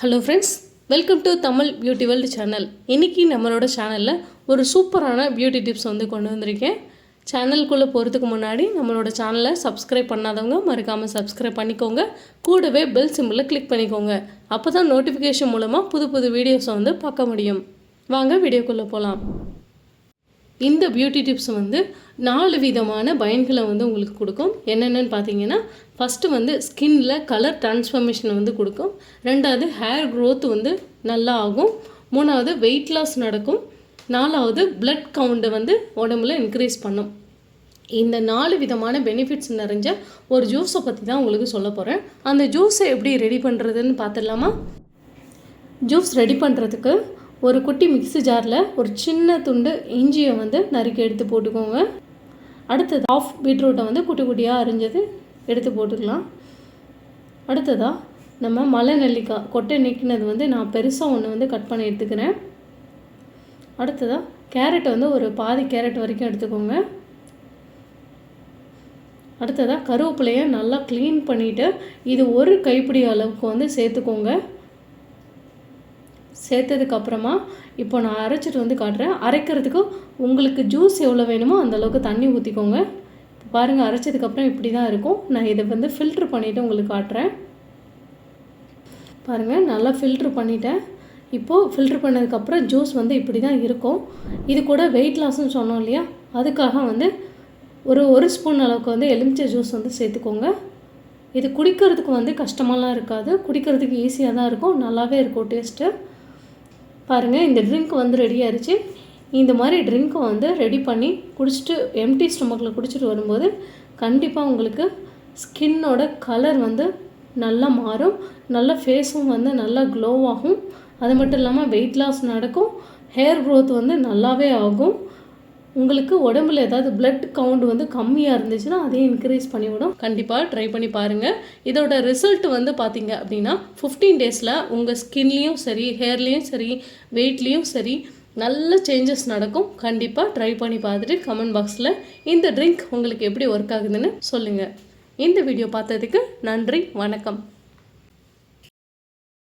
Hello friends, welcome to Tamil beauty world channel. இன்றைக்கி நம்மளோட சேனலில் ஒரு சூப்பரான பியூட்டி டிப்ஸ் கொண்டு வந்திருக்கேன். சேனலுக்குள்ளே போகிறதுக்கு முன்னாடி நம்மளோட சேனலை சப்ஸ்கிரைப் பண்ணாதவங்க மறக்காமல் சப்ஸ்கிரைப் பண்ணிக்கோங்க. கூடவே பெல் சிம்பிளில் கிளிக் பண்ணிக்கோங்க. அப்போ தான் நோட்டிஃபிகேஷன் மூலமாக புது புது வீடியோஸை பார்க்க முடியும். வாங்க வீடியோக்குள்ளே போகலாம். இந்த பியூட்டி டிப்ஸ் 4 விதமான பயன்களை உங்களுக்கு கொடுக்கும். என்னென்னு பார்த்தீங்கன்னா, ஃபஸ்ட்டு ஸ்கின்னில் கலர் டிரான்ஸ்ஃபர்மேஷன் கொடுக்கும். ரெண்டாவது ஹேர் க்ரோத் நல்லா ஆகும். மூணாவது வெயிட் லாஸ் நடக்கும். நாலாவது பிளட் கவுண்ட்டை உடம்புல இன்க்ரீஸ் பண்ணும். இந்த 4 விதமான பெனிஃபிட்ஸ் நிறைஞ்ச ஒரு ஜூஸை பற்றி தான் உங்களுக்கு சொல்ல போகிறேன். அந்த ஜூஸை எப்படி ரெடி பண்ணுறதுன்னு பார்த்துடலாமா? ஜூஸ் ரெடி பண்ணுறதுக்கு ஒரு குட்டி மிக்ஸி ஜாரில் ஒரு சின்ன துண்டு இஞ்சியை நறுக்கி எடுத்து போட்டுக்கோங்க. அடுத்தது ஆஃப் பீட்ரூட்டை குட்டி குட்டியாக அரிஞ்சது எடுத்து போட்டுக்கலாம். அடுத்ததாக நம்ம மலை நெல்லிக்காய் கொட்டை நீக்கினது நான் பெருசாக ஒன்று கட் பண்ணி எடுத்துக்கிறேன். அடுத்ததாக கேரட்டை ஒரு பாதி கேரட் வரைக்கும் எடுத்துக்கோங்க. அடுத்ததாக கருவேப்பிலையை நல்லா க்ளீன் பண்ணிவிட்டு இது ஒரு கைப்பிடி அளவுக்கு சேர்த்துக்கோங்க. சேர்த்ததுக்கப்புறமா இப்போ நான் அரைச்சிட்டு காட்டுறேன். அரைக்கிறதுக்கு உங்களுக்கு ஜூஸ் எவ்வளோ வேணுமோ அந்தளவுக்கு தண்ணி ஊற்றிக்கோங்க. இப்போ பாருங்கள், அரைச்சதுக்கப்புறம் இப்படி தான் இருக்கும். நான் இதை ஃபில்ட்ரு பண்ணிவிட்டு உங்களுக்கு காட்டுறேன். பாருங்கள், நல்லா ஃபில்ட்ரு பண்ணிட்டேன். இப்போது ஃபில்ட்ரு பண்ணதுக்கப்புறம் ஜூஸ் இப்படி தான் இருக்கும். இது கூட வெயிட் லாஸ்ன்னு சொன்னோம் இல்லையா, அதுக்காக ஒரு ஸ்பூன் அளவுக்கு எலுமிச்சை ஜூஸ் சேர்த்துக்கோங்க. இது குடிக்கிறதுக்கு கஷ்டமாலாம் இருக்காது. குடிக்கிறதுக்கு ஈஸியாக தான் இருக்கும். நல்லாவே இருக்கும் டேஸ்ட்டு. பாருங்கள், இந்த ட்ரிங்க் ரெடி ஆகிடுச்சு. இந்த மாதிரி ட்ரிங்க்கை ரெடி பண்ணி குடிச்சிட்டு எம்டி ஸ்டொமக்கில் குடிச்சிட்டு வரும்போது கண்டிப்பாக உங்களுக்கு ஸ்கின்னோட கலர் நல்லா மாறும். நல்ல ஃபேஸும் நல்லா க்ளோவாகும். அது மட்டும் இல்லாமல் வெயிட் லாஸ் நடக்கும். ஹேர் க்ரோத் நல்லாவே ஆகும். உங்களுக்கு உடம்புல ஏதாவது பிளட் கவுண்ட் கம்மியாக இருந்துச்சுன்னா அதையும் இன்க்ரீஸ் பண்ணிவிடும். கண்டிப்பாக ட்ரை பண்ணி பாருங்கள். இதோட ரிசல்ட் பார்த்தீங்க அப்படின்னா 15 டேஸில் உங்கள் ஸ்கின்லேயும் சரி, ஹேர்லேயும் சரி, வெயிட்லேயும் சரி நல்ல சேஞ்சஸ் நடக்கும். கண்டிப்பாக ட்ரை பண்ணி பார்த்துட்டு கமெண்ட் பாக்ஸில் இந்த ட்ரிங்க் உங்களுக்கு எப்படி ஒர்க் ஆகுதுன்னு சொல்லுங்கள். இந்த வீடியோ பார்த்ததுக்கு நன்றி, வணக்கம்.